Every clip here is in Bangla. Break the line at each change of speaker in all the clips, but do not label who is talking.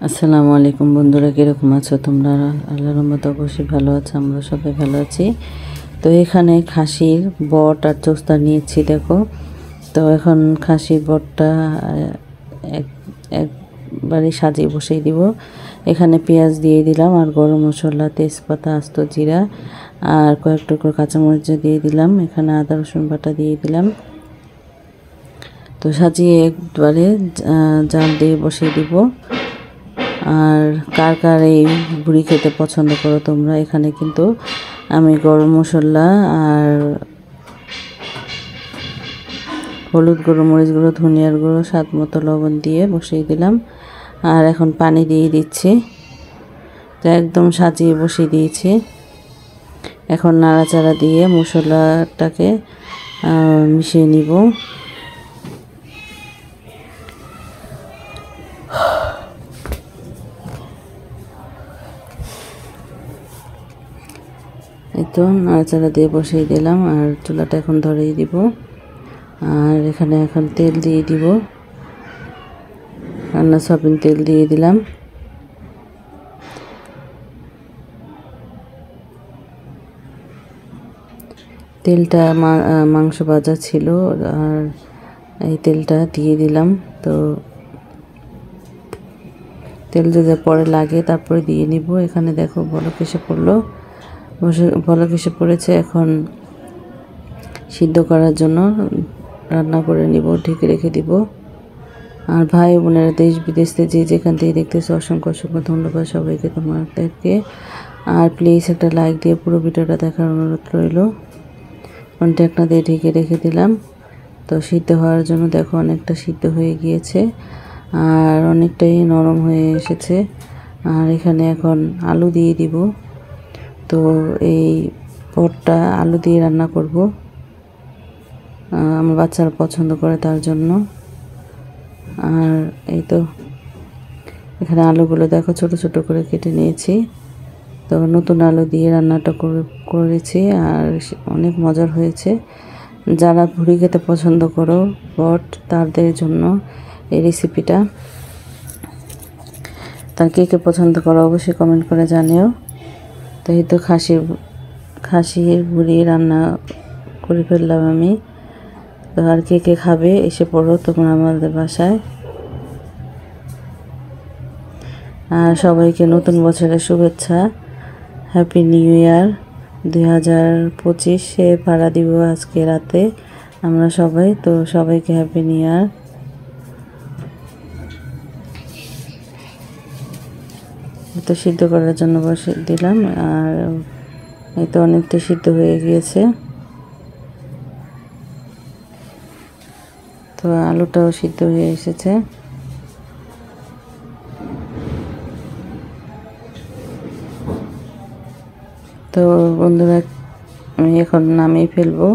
আসসালামু আলাইকুম বন্ধুরা, কীরকম আছো তোমরা? আল্লাহর রহমতে অবশ্যই ভালো আছো, আমরা সবাই ভালো আছি। তো এখানে খাসির বট আর চোস্তা নিয়েছি দেখো। তো এখন খাসির বটটা একবারে সাজিয়ে বসিয়ে দিব। এখানে পেঁয়াজ দিয়ে দিলাম আর গরম মশলা, তেজপাতা, আস্ত জিরা আর কয়েক টুকরো কাঁচামরিচ দিয়ে দিলাম। এখানে আদা রসুন বাটা দিয়ে দিলাম। তো সাজিয়ে একবারে জাল দিয়ে বসিয়ে দিব। আর কার কার এই ভুড়ি খেতে পছন্দ করো তোমরা? এখানে কিন্তু আমি গরম মশলা আর হলুদ গুঁড়ো, মরিচ গুঁড়ো, ধনিয়ার গুঁড়ো, স্বাদ মতো লবণ দিয়ে বসিয়ে দিলাম। আর এখন পানি দিয়ে দিচ্ছি। তো একদম সাজিয়ে বসিয়ে দিয়েছি। এখন নাড়াচাড়া দিয়ে মশলাটাকে মিশিয়ে নিব। এই তো নাড়াচাড়া দিয়ে বসিয়ে দিলাম আর চুলাটা এখন ধরিয়ে দিব। আর এখানে এখন তেল দিয়ে দিব, রান্না সয়াবিন তেল দিয়ে দিলাম। তেলটা মাংস ভাজা ছিল আর এই তেলটা দিয়ে দিলাম। তো তেল যদি পরে লাগে তারপরে দিয়ে নিব। এখানে দেখো বলক এসে পড়লো, বলক এসে পড়েছে। এখন সিদ্ধ করার জন্য রান্না করে নিব, ঢেকে রেখে দিব। আর ভাই বোনেরা দেশ বিদেশ থেকে যে যেখান থেকে দেখতেছে অসংখ্য অসংখ্য ধন্যবাদ সবাইকে, তোমাদেরকে। আর প্লিজ একটা লাইক দিয়ে পুরো ভিডিওটা দেখার অনুরোধ রইল। ঢাকনা দিয়ে ঢেকে রেখে দিলাম। তো সিদ্ধ হওয়ার জন্য দেখো অনেকটা সিদ্ধ হয়ে গিয়েছে আর অনেকটাই নরম হয়ে এসেছে। আর এখানে এখন আলু দিয়ে দিব। তো এই পটটা আলু দিয়ে রান্না করব, আমার বাচ্চারা পছন্দ করে তার জন্য। আর এই তো এখানে আলুগুলো দেখো ছোট ছোট করে কেটে নিয়েছি। তো নতুন আলু দিয়ে রান্নাটা করেছি আর অনেক মজার হয়েছে। যারা ভুড়ি খেতে পছন্দ করো বট, তাদের জন্য এই রেসিপিটা। তার কে কে পছন্দ করো অবশ্যই কমেন্ট করে জানিও। তো এই তো খাসির ভুড়ি রান্না করে ফেললাম আমি। তো আর কে কে খাবে এসে পড়ো তোমরা আমাদের বাসায়। আর সবাইকে নতুন বছরের শুভেচ্ছা, হ্যাপি নিউ ইয়ার 2025। ভাড়া দিব আজকে রাতে আমরা সবাই। তো সবাইকে হ্যাপি নিউ ইয়ার। তো সিদ্ধ করার জন্য বসে দিলাম আর এই তো অনেকটা সিদ্ধ হয়ে গিয়েছে। তো আলুটাও সিদ্ধ হয়ে এসেছে। তো বন্ধুরা আমি এখন নামিয়ে ফেলবো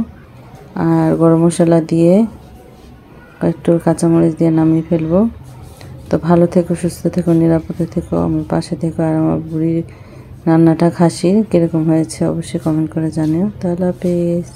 আর গরম মশলা দিয়ে একটু কাঁচামরিচ দিয়ে নামিয়ে ফেলবো। তো ভালো থেকো, সুস্থ থেকো, নিরাপদে থেকো, আমার পাশে থেকো। আর আমার বুড়ির রান্নাটা খাসির কীরকম হয়েছে অবশ্যই কমেন্ট করে জানিও। তাহলে হাফেজ।